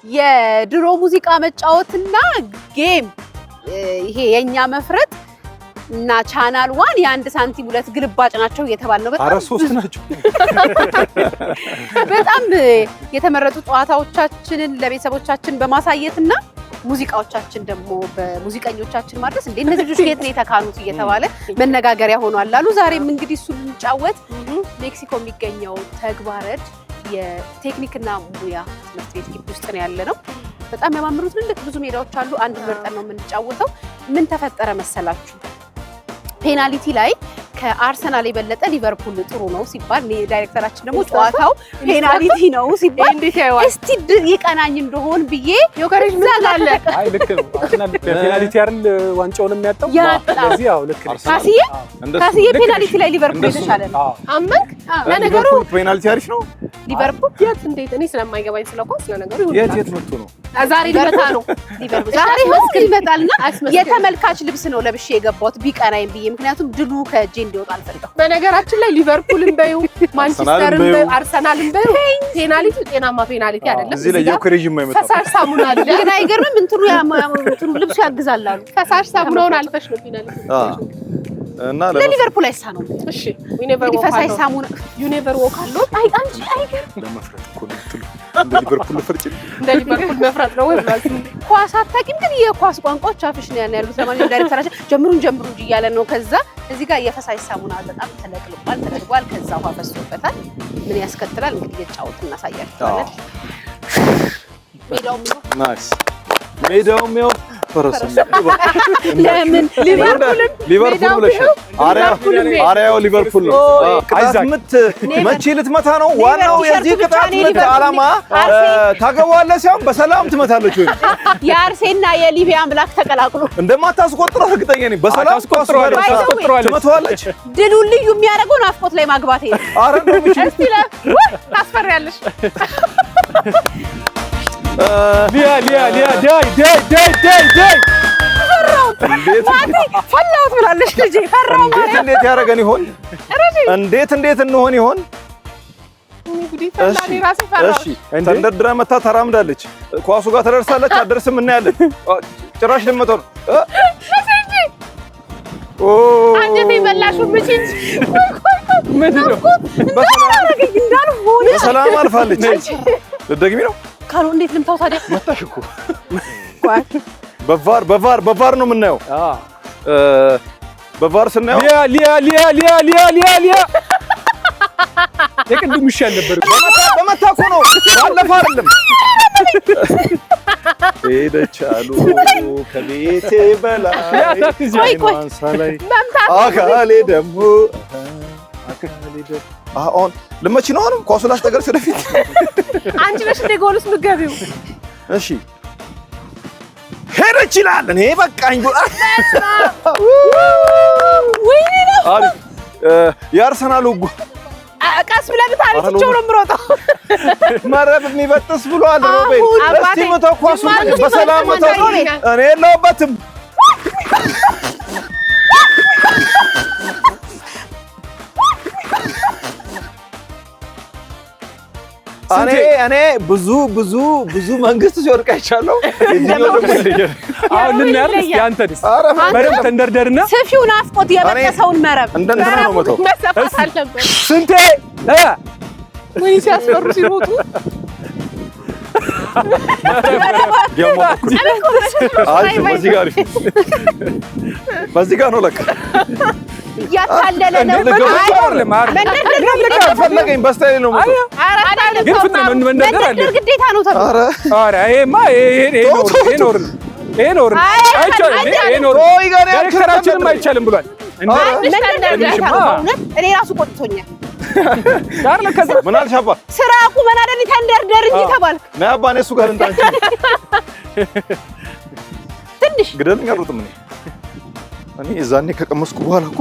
የድሮ ሙዚቃ መጫወትና ጌም ይሄ የኛ መፍረጥ እና ቻናል 1 የአንድ ሳንቲም ሁለት ግልባጭ ናቸው እየተባለ ነው። በጣም ሶስት ናቸው። በጣም የተመረጡ ጨዋታዎቻችንን ለቤተሰቦቻችን በማሳየትና ሙዚቃዎቻችን ደግሞ በሙዚቀኞቻችን ማድረስ እንደ እነዚህ ልጆች የት ነው የተካኑት እየተባለ መነጋገሪያ ሆኗል አሉ። ዛሬም እንግዲህ እሱን ልንጫወት ሜክሲኮ የሚገኘው ተግባረድ የቴክኒክና ሙያ ትምህርት ቤት ግቢ ውስጥ ነው ያለነው። በጣም ያማምሩ ትልልቅ ብዙ ሜዳዎች አሉ። አንድ መርጠን ነው የምንጫወተው። ምን ተፈጠረ መሰላችሁ? ፔናልቲ ላይ ከአርሰናል የበለጠ ሊቨርፑል ጥሩ ነው ሲባል ዳይሬክተራችን ደግሞ ጨዋታው ፔናልቲ ነው ሲባል እንዴት ያዩዋል? እስቲ ይቀናኝ እንደሆን ብዬ ዮከሬጅ ምናለ አይ ልክ ነው። አርሰናል ፔናልቲ አይደል ዋንጫውን የሚያጣው? ስለዚህ ያው ልክ ነው። ካሲዬ ፔናልቲ ላይ ሊቨርፑል የተሻለ ነው። አመንክ? ለነገሩ ፔናልቲ አሪፍ ነው። ሊቨርፑል የት እንዴት እኔ ስለማይገባኝ ስለኳስ ለነገሩ የት መጥቶ ነው ዛሬ ሊመጣ ነው። ሊቨርፑል ዛሬ መስክ ይመጣልና የተመልካች ልብስ ነው ለብሼ የገባሁት ቢቀናኝ ብዬ ምክንያቱም ድሉ ከእጄ እንዲወጣ አልፈልግም። በነገራችን ላይ ሊቨርፑልን በዩ ማንቸስተርን በዩ አርሰናልን በዩ ፔናልቲ ጤናማ ፔናልቲ አይደለም። እዚህ ላይ ዮከሬጅ የማይመጣው ፈሳሽ ሳሙና አለ ግን አይገርምም? እንትኑ ልብሱ ያግዛል አሉ። ፈሳሽ ሳሙናውን አልፈሽ ነው ፔናልቲ እና ለሊቨርፑል አይሳነው። እሺ ዩኒቨር ወክ ፈሳሽ ሳሙና ዩኒቨር ወክ አለው። አይ አንቺ አይገርም ለመፍረጥ እኮ ነው ትሉ እንደ ሊቨርፑል ፍርጭ እንደ ሊቨርፑል መፍረጥ ነው ወይ ማለት ነው። ኳስ አታውቂም ግን የኳስ ቋንቋዎች አፍሽ ነው ያሉት። ለማንኛውም ዳይሬክተራችን ጀምሩ እንጂ እያለ ነው። ከዛ እዚህ ጋር የፈሳሽ ሳሙና በጣም ተለቅልቋል ተደርጓል። ከዛ ውሃ ፈሶበታል። ምን ያስከትላል እንግዲህ እየጫወት እናሳያችኋለን። ናይስ ሜዳውም ያው ለምን ሊቨርፑል ብለሽ አሪያው ሊቨርፑል ነው። ቅጣት ምት መቼ ልትመታ ነው? ዋናው የዚህ ቅጣት ምት ዓላማ ታገባዋለህ ሳይሆን በሰላም ትመታለች ወይ? የአርሴና የሊቢያ አምላክ ተቀላቅሎ እንደማታስቆጥረው እርግጠኛ ነኝ። በሰላም ትመታዋለች። ድሉን ልዩ የሚያደርገው ናፍቆት ላይ ማግባት ነው። አረ ነው ምንጭ እስቲ ታስፈሪያለሽ። ሊያ ፈላሁት ብላለች ልጄ። ፈራው ማለት እንዴት ያደርገን ይሆን? እንዴት እንሆን ይሆን? እሺ ተንደርድራ መታ ተራምዳለች። ኳሱ ጋር ተደርሳለች። አደርስም እናያለን። ጭራሽ ልመጣው ነው አንጀቴ በላሹ ምንጭ ምንድነው? በሰላም አልፋለች። ልትደግሚ ነው? ካሉ እንዴት ልምታው ታዲያ? መታሽ እኮ በቫር ነው የምናየው። በቫር ስናየው ሊያ የቅድም ይሻል ነበር። በመታ እኮ ነው ባለፈ አይደለም። ሄደች አሉ ከቤቴ በላይ ማንሳላይ አካሌ ደግሞ አሁን ልመች ነው። አሁንም ኳሱ ላስጠገርሽ ወደፊት አንቺ ነሽ እንደ ጎልስ ምገቢው። እሺ ሄደች ይላል። እኔ በቃኝ ወይኔ ነው የአርሰናሉ ቀስ ብለህ ብታሪትቸው ነው የምሮጠው። መረብ የሚበጥስ ብሏል ሮቤል። እስቲ መተው ኳሱን በሰላም መተው። እኔ የለሁበትም። እኔ ብዙ መንግስት ሲወድቅ አይቻለሁ። አሁን ልናያርስ ያንተስ መረብ ተንደርደርና ሰፊው ናፍቆት የበጠሰውን መረብ እንደንተና ነው መተው መሰፋት አለበት። ስንቴ ወይ ሲያስፈሩ ሲሮጡ በዚህ ጋር ነው ለካ ያታለለ ነው። ፈለገኝ በስታይል ነው ግን ፍጥነት መንደርደር አለ ግዴታ ነው ተብሎ ኧረ ይሄማ ይሄ ኖር ዳይሬክተራችንም አይቻልም ብሏል። እኔ ራሱ ቆጥቶኛል። ምን አልሽ አባ? ስራ ቁመና አይደል ተንደርደር እንጂ ተባልክ። ነይ አባ እኔ እሱ ጋር እንታንቺ ትንሽ ግደልኝ አልሮጥም እኔ እዛኔ ከቀመስኩ በኋላ እኮ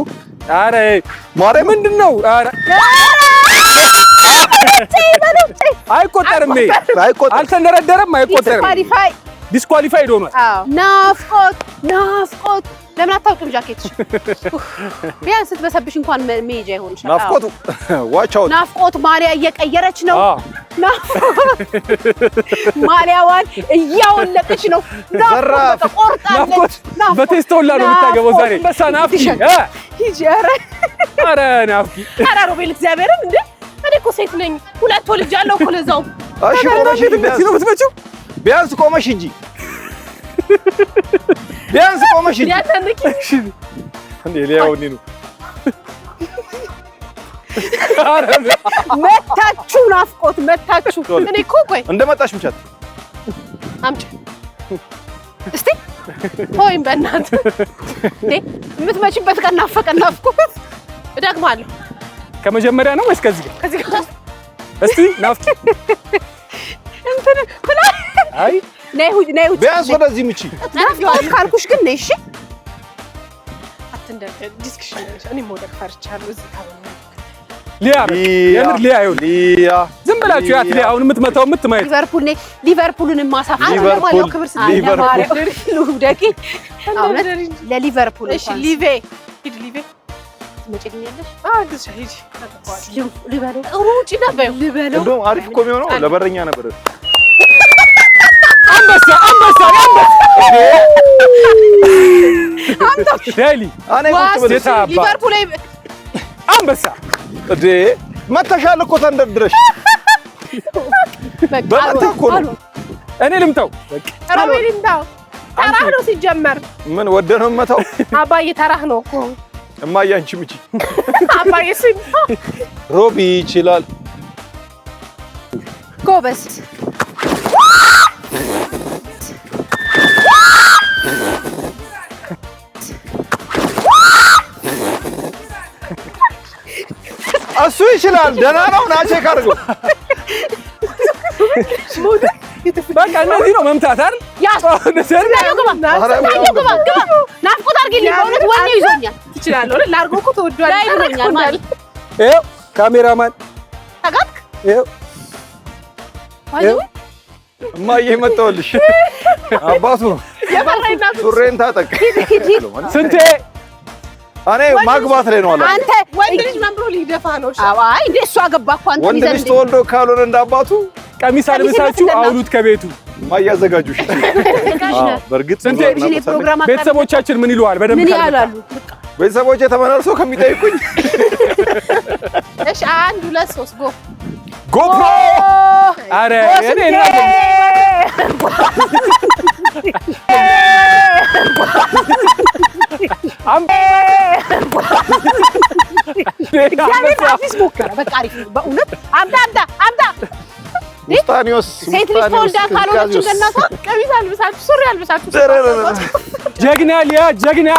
ኧረ ማርያም ምንድነው? ኧረ አይቆጠርም። አልተንደረደረም። አይቆጠርም። ዲስኳሊፋይድ ሆኗል። ናፍቆት ለምን አታውቂም ጃኬትሽ? ቢያንስ ስትበሰብሽ እንኳን መሄጃ ይሆንሻል። ናፍቆቱ ዋች አውት ናፍቆት ማሊያ እየቀየረች ነው። ማሊያዋን እያወለቀች ነው። ናፍቆት ተቆርጣለች። በቴስቶላ ነው የምታገባው ዛሬ። በሳናፍቂ ኧረ ናፍቂ ኧረ ሮቤል እግዚአብሔርን እንደ እኔ እኮ ሴት ነኝ። 2 ወልጃለሁ እኮ ለዛው። እሺ ቆመሽ ቢያንስ ቆመሽ እንጂ ቢያንስ ቆመሽ እንጂ ያተንቂ እንዴ ሊያውኒ ነው መታችሁ ናፍቆት መታችሁ። እኔ እኮ ቆይ እንደመጣሽ ምቻት አምጪ እስቲ ሆይም በእናትህ እንዴ የምትመጪበት ቀን ናፈቀን። ናፍቆት እደግማለሁ። ከመጀመሪያ ነው ወይስ ከዚህ ጋር? ከዚህ ጋር እስቲ ናፍቂ እንትን ብላ አይ ነይ ሁጂ ቢያንስ ወደዚህ ምቺ ናፍቆት ካልኩሽ ግን ነይ። እሺ አትንደርደር ዲስክሽን እኔ ሞደቅ ፈርቻለሁ። እዚህ ታውኝ ሊያ የምር ሊያ ይሁን ሊያ ዝም ብላችሁ ያት ሊያ አሁን የምትመታው የምትማየት ሊቨርፑል ነይ። ሊቨርፑልን ማሳፈር ሊቨርፑል ክብር ሊቨርፑል ደቂ ለሊቨርፑል እሺ ሊቬ ሂድ ሊቬ ትመጪልኛለሽ? ግዛ ሂድ ልበለው ሩጪ ነበር ልበለው። እንደውም አሪፍ እኮ የሚሆነው ለበረኛ ነበር። አንበሳ ዳይሊ እኔ ቁጭ ብለሽ ሊቨርፑል አንበሳ እዴ መተሻል እኮ ተንደርድረሽ በቃ እኮ ነው። እኔ ልምታው ሮቤል እንታው ተራህ ነው ሲጀመር። ምን ወደ ነው መታው? አባዬ ተራህ ነው እኮ እማዬ አንቺ ምቺ አባዬ ሲም ሮቢ ይችላል ጎበዝ እሱ ይችላል። ደህና ነው ናቼ ካርገው በቃ እነዚህ ነው መምታት አይደል? ናፍቆት አድርጊልኝ። በእውነት ወኔ ይዞኛል። ትችላለህ አይደል? ላርጎ እኮ ተወዷል ይለኛል ማለት ይኸው ካሜራማን ተጋጥክ ይኸው እማዬ መጣሁልሽ። አባቱ ነው ሱሬን ታጠቅ ስንቴ እኔ ማግባት ላይ ነው አለ። አንተ ወንድ ልጅ ማን ብሎ ሊደፋ ነው? አይ እንደ እሱ አገባ እኮ አንተ ወንድ ልጅ ተወልዶ ካልሆነ እንዳባቱ ቀሚስ አልብሳችሁ አውሉት ከቤቱ ማያዘጋጁሽ። በርግጥ ስንቴ ቤተሰቦቻችን ምን ይሉዋል? በደንብ ምን ያላሉ ቤተሰቦቼ ተመላልሰው ከሚጠይቁኝ እሺ 1 2 3 ጎ ጎፕሮ አረ እኔ በቃ አሪፍ ነው በእውነት። አምጣ ውስጣኒዮስ ሴት ልጅ ተወልዳ ካልሆነች እንደናቷ ቀሚስ አልብሳችሁ ሱሪ አልብሳችሁ ጀግና ሊያ ጀግና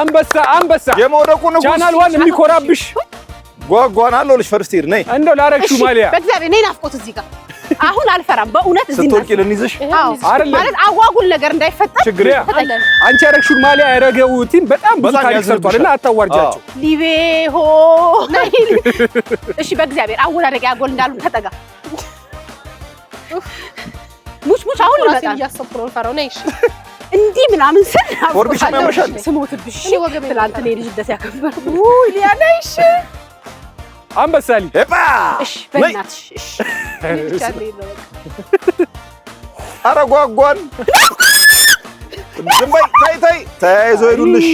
አንበሳ የመውደቁ ንጉስ ቻናል ዋን የሚኮራብሽ ጓጓን አለሁልሽ። ፈርስት ሂድ ነይ እንደው ላረግሽው ማሊያ በእግዚአብሔር ነይ። ናፍቆት እዚህ ጋር አሁን አልፈራም በእውነት። እዚህ ስትወርቂ ልንይዝሽ ማለት አጓጉል ነገር እንዳይፈጠር ችግር አንቺ ያረግሽው ማሊያ ያረገው ቲም በጣም ብዙ ታሪክ ሰርቷልና አታዋርጃቸው። ሊቤሆ እሺ በእግዚአብሔር አወዳደቅ ያጎል እንዳሉ ተጠጋ ሙች አሁን ልመጣ እያሰብኩ ነው። ፈራው ነይ እሺ እንዲህ ምናምን ስል ወርብሽ ያመሻል ስሞትብሽ ትላንት እኔ ልጅ ደስ ያከበር ሊያ ነይ እሺ አንበሳሊ ኤፓ እሺ በእናትሽ እሺ ኧረ ጓጓን ዝም በይ ታይ ተያይዞ ሄዱልሽ።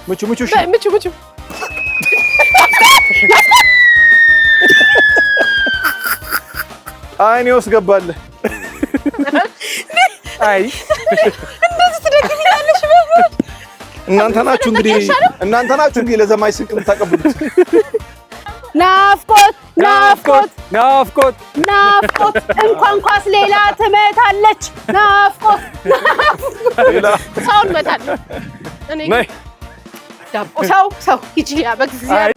ምቹ እሺ ምቹ አይኔ ውስጥ ገባለህ። አይ እንደዚህ ትደግሚያለሽ ማለት እናንተ ናችሁ እንግዲህ ለዘማች ስንቅ የምታቀብሉት። ናፍቆት እንኳን ኳስ ሌላ ትመታለች። ናፍቆት ሌላ ሰውን መታለች። እኔ ነይ ዳቦ ሰው ይችላል በእግዚአብሔር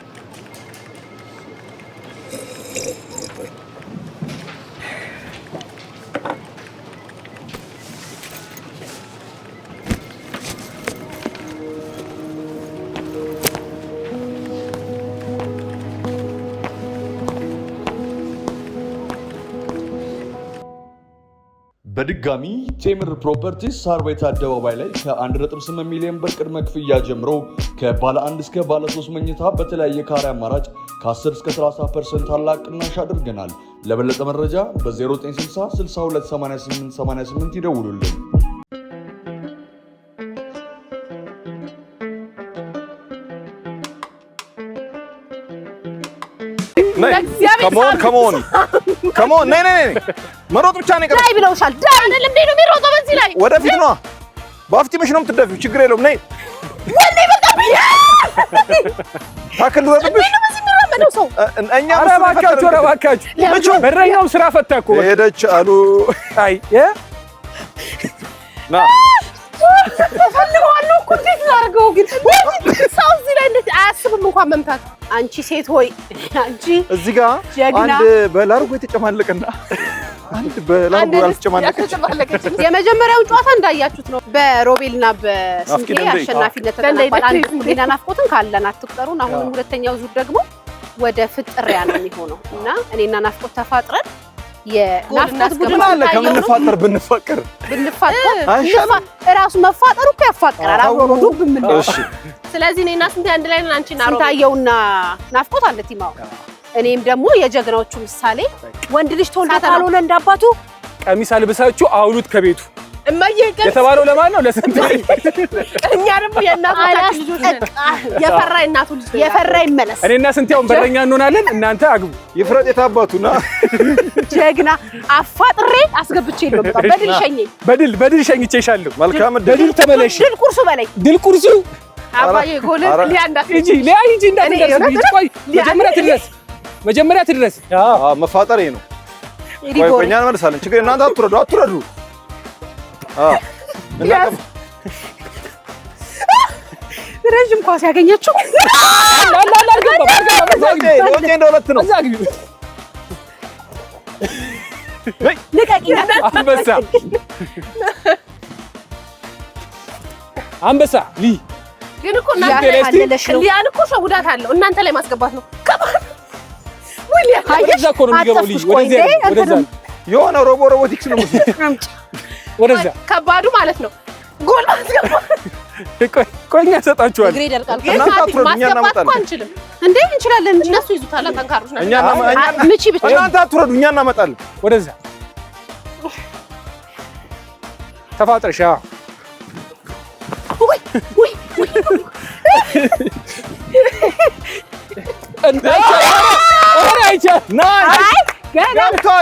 በድጋሚ ቴምር ፕሮፐርቲስ ሳር ቤት አደባባይ ላይ ከ1.8 ሚሊዮን ብር ቅድመ ክፍያ ጀምሮ ከባለ 1 እስከ ባለ 3 መኝታ በተለያየ ካሬ አማራጭ ከ10 እስከ 30% ታላቅ ቅናሽ አድርገናል። ለበለጠ መረጃ በ0960 62 88 88 ይደውሉልን። Come on ነይ መሮጥ ብቻ ነው ዳይ ብለውሻል ዳይ አይደለም እንዴ ነው የሚሮጠው በዚህ ላይ ወደፊት ነው በአፍጢምሽ ነው የምትደፊው ችግር የለውም ነይ ወኔ በቃብኝ ታክል ወደብሽ ነው በዚህ የሚራመደው ሰው እኛ አረባካችሁ በረኛው ስራ ፈታኩ ሄደች አሉ አይ ና ፈልገዋለሁ እኮ እንዴት ላድርገው ግን ሰው እዚህ ላይ እንዴት አያስብም እንኳን መምታት አንቺ ሴት ሆይ አንቺ እዚህ ጋር አንድ በላርጎ የተጨማለቀና አንድ በላርጎ ያልተጨማለቀች የመጀመሪያው ጨዋታ እንዳያችሁት ነው በሮቤልና በስንቴ አሸናፊነት ተጠናቋል። አንድ ሌላ ናፍቆትን ካለን አትቁጠሩን። አሁንም ሁለተኛው ዙር ደግሞ ወደ ፍጥሪያ ነው የሚሆነው እና እኔና ናፍቆት ተፋጥረን የናፍቆት ቡድን አለ ከምንፋጠር ብንፋቀር እራሱ መፋጠሩ እኮ ያፋቀራል። አብሮ ዱብ ምን ነው እሺ ስለዚህ እኔና ስንቴ አንድ ላይ ነን አንቺና ሮቤል ስንታየውና ናፍቆት አለ ቲማው እኔም ደግሞ የጀግናዎቹ ምሳሌ ወንድ ልጅ ተወልዶ ካልሆነ እንዳባቱ ቀሚስ አልብሳችሁ አውሉት ከቤቱ እማዬ የተባለው ለማን ነው ለስንቴ እኛ ደግሞ የእናታችን ልጆች ነን የፈራ እናቱ ልጅ የፈራ ይመለስ እኔና ስንቴውን በረኛ እንሆናለን እናንተ አግቡ ይፍረጥ የታባቱና ጀግና አፋጥሬ አስገብቼ ነው በድል ሸኝቼሻለሁ መልካም በድል ተመለሽ ድል ቁርሱ በላይ ድል ቁርሱ አባዬ ጎል ሊያንዳት እንጂ እንዳትደርስ ቆይ መጀመሪያ ትድረስ መፋጠር ነው ቆይ እኛ እንመልሳለን ችግር እናንተ አትረዱ ረጅም ኳስ ያገኘችው አንበሳ ግን እኮ እናንተ ሊያን እኮ ሸውዳት አለው እናንተ ላይ ማስገባት ነው ወደዛ እኮ ነው የሚገባው ልጅ ወደዛ የሆነ ሮቦቲክስ ነው ወደዛ ከባዱ ማለት ነው ጎል ማስገባት ቆይኛ ሰጣችኋል እግሬ ደርቃል እናንተ አትረዱኛ እናመጣለን አንችልም እንዴ እንችላለን እንጂ እነሱ ይዙታል ጠንካሮች ናቸው እኛ ምቺ ብቻ እናንተ አትረዱኛ እናመጣለን ወደዛ ተፋጥረሻ ወይ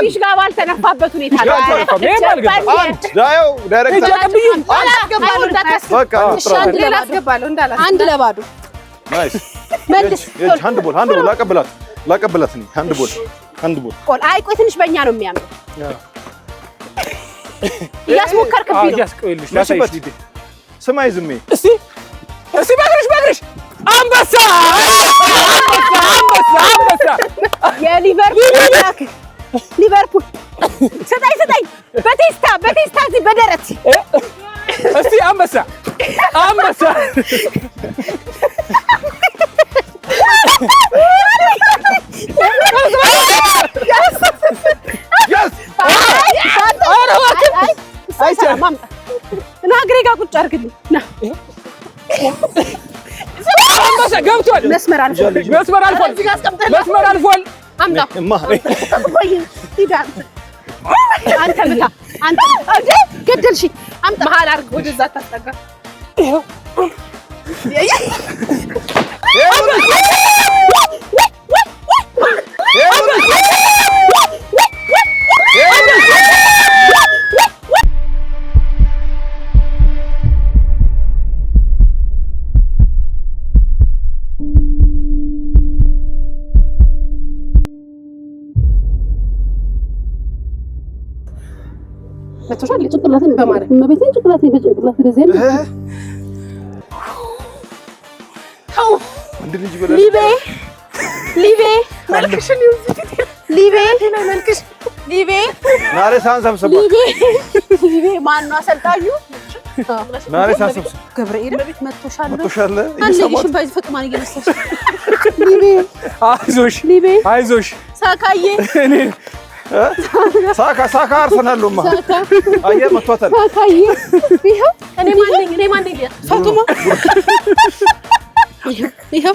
ፊሽ ጋር ባልተነፋበት ሁኔታ አንድ ለባዶ ላቀብላት አይ ቆይ ትንሽ በእኛ ነው የሚያምረው እያስሞከርክብኝ ነው ስማይ ዝሜ እስቲ በግርሽ አንበሳ ሊቨርፑል ስጠኝ በቴስታ እዚህ በደረት እስቲ አንበሳ እና እግሬ ጋር ቁጭ አድርግልኝ አንበሳ ገብቷል መስመር አልፏል አምጣው አንተ ምታ አንተ ገደልሽኝ አምጣ መሀል አድርግ ወደዛ ታስጠጋ በተሻለ ጭንቅላትን በማድረግ መቤቴን ጭንቅላትን በጭንቅላት እንደዚህ አይደል አንድ ልጅ በለ ሊቤ መልክሽን ይውዝት ሊቤ ናሬ ሳንሰብሰባ ሊቤ ማን ነው አሰልጣኙ ናሬ ሳንሰብሰባ ገብርኤል መጥቶሻል ይሰማል ባይዝ ፈጥማን እየመሰለሽ አይዞሽ ሳካዬ ሳካ አርሰናሉማ አየህ መቷታል። ሳካዬ ይኸው እኔ ማን ነኝ ፋጡማ ይኸው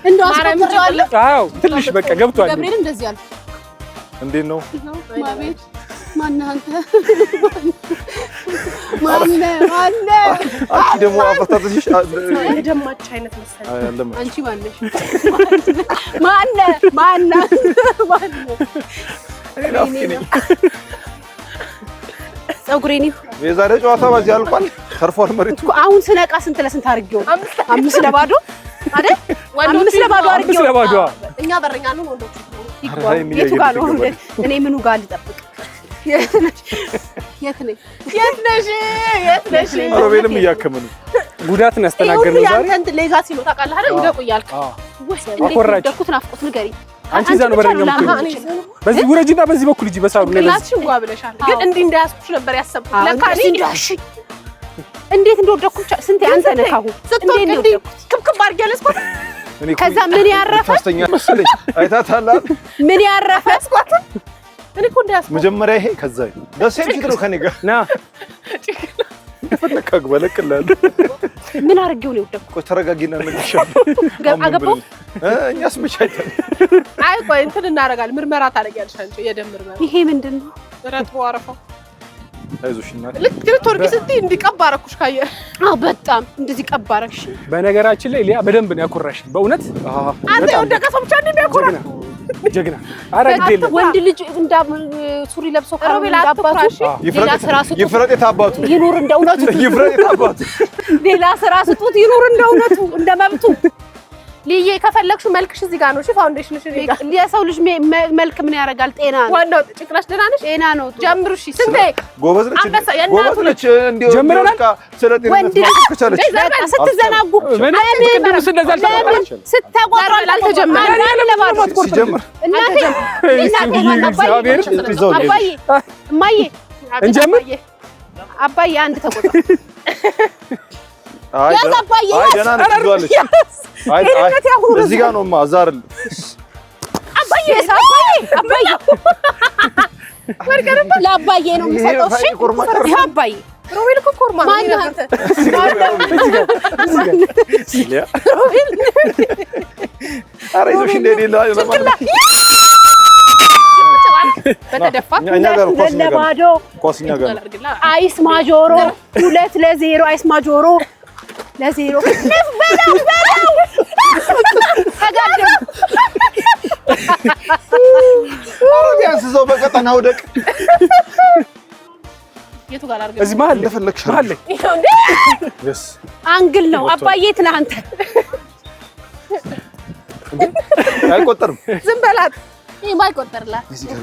እንደው አስቆጥረዋለሁ። አዎ ትንሽ በቃ ገብቷል። ገብርኤል እንደዚህ አለ። እንዴት ነው ማቤት ማነህ አንተ? ማነህ? አንቺ ደግሞ አፈታተሽ ደማች አይነት መሰለኝ። አንቺ ማነሽ? ማነህ? ፀጉሬን የዛሬ ጨዋታ በዚህ አልቋል። ተርፏል መሬቱ። አሁን ስነቃ ስንት ለስንት አድርጌው 5 ለባዶ አይደል? 5 ለባዶ አድርጌው። 5 ለባዶ እኛ በረኛ ነው ወንዶች። የቱ ጋር ነው? እኔ ምኑ ጋር ልጠብቅ? የት ነሽ? ሮቤልም እያከመ ነው። ጉዳትን ያስተናገርነው ዛሬ ያንተ ሌጋሲ ነው ታውቃለህ አይደል? እንደው ቆያልክ አኮራች። ደኩት ናፍቆት ንገሪ። አንቺ እዛ ነው በረኛው የምትሆኚው። በዚህ ውረጂና በዚህ በኩል ሂጂ። በሳሩ ነው ግላስሽ እንኳ ብለሻል። ግን እንዲህ እንዳያስኩሽ ነበር ያሰብኩት። ለካ እኔ እንዴት እንደወደኩት ስንት አንተ ነህ አሁን እንዴት ነው ክብክብ አድርጌ ያለስኳት። ከዛ ምን ያረፈ ሶስተኛ መሰለኝ አይታታላ ምን ያረፈ ያስኳት እኔ እኮ እንዳያስኩት መጀመሪያ ይሄ ከዛ ደሴም ፊት ነው ከኔ ጋር ና ፈለካግ በለቅላል። ምን አድርጌው ነው የወደኩት? ቆይ ተረጋጊና እንልሻለን። አገባው እኛስ ብቻ አይተን አይ ቆይ እንትን እናደርጋለን። ምርመራ ታደርጊያለሽ አንቺ የደም ምርመራ። ይሄ ምንድነው? ረጥቦ አረፋው አይዞሽ እናት ልክ ቶርቂ ስትይ እንዲቀባ አደረኩሽ ካየ። አዎ በጣም እንደዚህ ቀባ አደረግሽ። በነገራችን ላይ ሊያ በደንብ ነው ያኮራሽ በእውነት። አንተ የወደቀ ሰው ብቻ እንደሚያኮራ ጀግና። ኧረ ግዴለ ወንድ ልጅ እንዳ ሱሪ ለብሶ ሮቤል አባቱ ሌላ ስራ ስጡት ይፍረጥ የታባቱ ይኑር እንደ እውነቱ። ይፍረጥ የታባቱ ሌላ ስራ ስጡት ይኑር እንደ እውነቱ እንደ መብቱ። ልዬ ከፈለግሽው መልክሽ እዚህ ጋር ነው። እሺ ፋውንዴሽንሽ እዚህ ጋር። የሰው ልጅ መልክ ምን ያደርጋል? ጤና ነው ዋናው። ጭቅላሽ ደህና ነሽ? ጤና ነው። ጀምሩ። እሺ ስንቴ ጎበዝ ነች። አንበሳ ጎበዝ ነች። እንዲው ጀምረናል። ስለጤና ወንድ ከቻለች ስትዘናጉ ስትቆጥሩ አልተጀመረም። ሲጀምር እናቴ አባዬ እማዬ እንጀምር። አባዬ አንድ ተቆጥሩ። አይ ያዝ አባዬ አይ ደህና ነች ትዟለች። አይ እዚህ ጋር ነው ማዛር አባዬ ለአባዬ ነው የምሰጠው። እሺ አባዬ ሮቤል እኮ ኮርማ ነው ያንተ ሮቤል አረ ይዞሽ እንደሌላ ለማለት በተደፋ ለባዶ ኳስኛ ጋር አይስ ማጆሮ 2-0 አይስ ማጆሮ ለ0 በላው ተጋደም ቢያንስ እዛው በቀጠና ውደቅ። የቱ ጋር አድርገህ እዚህ መሀል እንደፈለግሽ መሀል ላይ ደስ አንግል ነው። አባዬ የት ነህ አንተ? አይቆጠርም። ዝም በላት። ይሄ ማይቆጠርላት እዚህ ጋር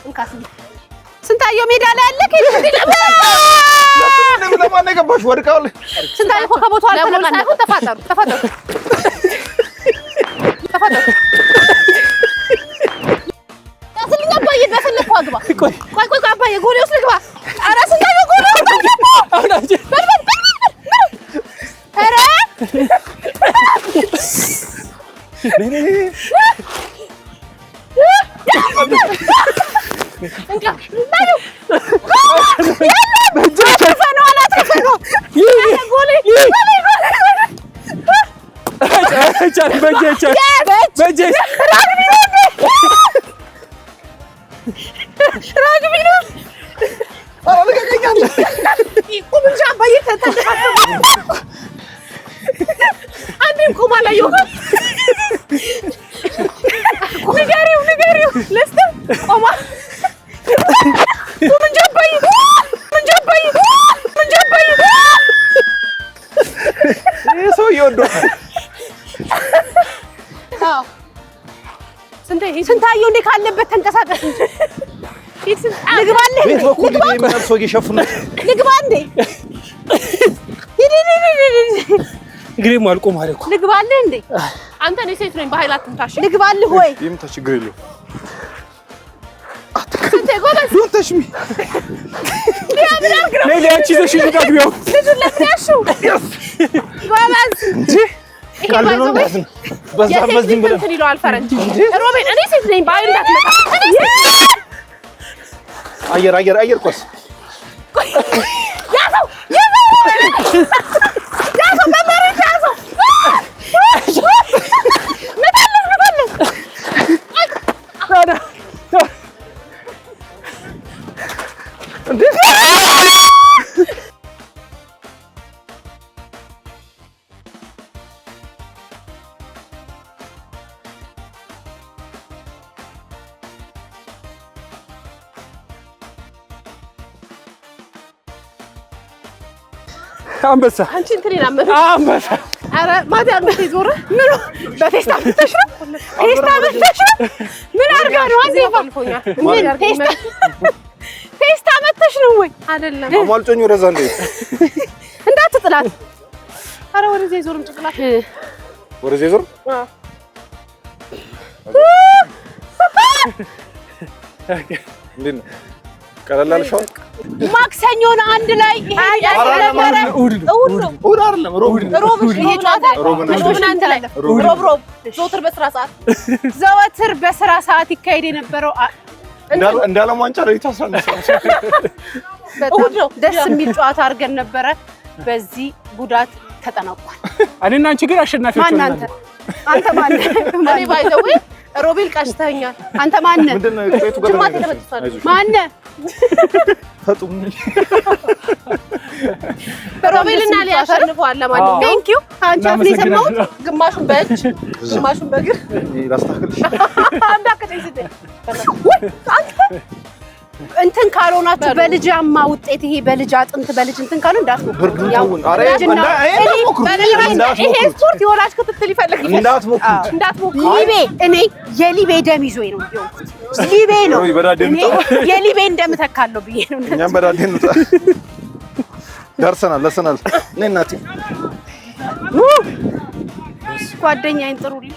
እንካስ ስንታየው ሜዳ ላይ አለ። ለማን ነው የገባሽ? ወድቃል። ስንታየው እኮ ከቦታው አልተነቃነቀም። ተፋጠሩ ያስልኝ አባዬ በፈለግከው አግባ። ቆይ አባዬ ጎሌ ውስጥ ልግባ። ኧረ ስንታየው ጎሌ ውስጥ ኧረ ንገሪው ለስተ ቆማ ምን ጀባይ ሰው ይወዶታል። አዎ ስንታየው እንደ ካለበት ተንቀሳቀስ እንጂ ልግባልህ ቤት በኩል የሚመርሶ እየሸፍኑት ልግባ እንዴ እግሬም አልቆም አለ እኮ ልግባልህ እንዴ አንተ እኔ ሴት ነኝ በኃይል አትምታሽ። ልግባልህ ወይ ይምታ ችግር የለውም። ስንቴ ጎበዝ ዶንተሽሚ ለሊያቺ ዘሽ ልጋግቢው ልጁን ለምን ያልሽው? ጎበዝ ቀልድ ነው እንዳትነ በዛም በዚህም ብለን እንትን ይለዋል ፈረንጅ ሮቤል እኔ ሴት ነኝ ባይ እንዳትመጣ አየር ኳስ ያዘው በመሬት ያዘው አንበሳ አንቺ እንትን ይላመዱ አንበሳ አረ ማታ አንተ ይዞረ ምን በቴስታ መተሽ ነው ቴስታ መተሽ ምን አርጋ ነው አንዴ ፈልፎኛል ምን ቴስታ መተሽ ነው ወይ አይደለም አሟልጮኝ ወረዛ እንዴ እንዳትጥላት አረ ወደዚህ ይዞርም ጭቅላት ወረዛ ይዞር እንዴ ቀላል ሻው ማክሰኞን አንድ ላይ ይሄ ያለበረ እሑድ አይደለም ሮብ ይሄ ጨዋታ ሮብን አንድ ላይ ሮብ ዘወትር በስራ ሰዓት ይካሄድ የነበረው እንዳለም ዋንጫ ላይ ታሳነሳ በጣም ደስ የሚል ጨዋታ አድርገን ነበረ። በዚህ ጉዳት ተጠናቋል። እኔና አንቺ ግን አሸናፊዎች ነን። አንተ ማን ነህ? እኔ ባይዘው ሮቤል ቀሽተኛል። አንተ ማን ነህ? ምንድነው ቆይቱ ጋር ጅማት ተበጥቷል። ማን ነህ? ፈጡም ሮቤልና ሊያ አሸንፈዋል። ለማንኛውም ቴንክ ዩ አንቺ አፍኔ ሰማሁት። ግማሹን በእጅ ግማሹን በእግር ላስተካክልሽ አንዳከተኝ ስትይ እንትን ካልሆናችሁ በልጃማ ውጤት ይሄ በልጅ አጥንት በልጅ እንትን ካሉ እንዳትሞክሩ። ብርዱን አረ ይሄ ስፖርት የወላጅ ክትትል ይፈልጋል። እንዳትሞክሩ እኔ የሊቤ ደም ይዞኝ ነው የሆንኩት። ሊቤ ነው እኔ የሊቤ እንደምተካለው ብዬ ነው። እኛም በዳዴ ነው ደርሰናል። ነይ እናቴ ጓደኛዬን ጥሩልኝ።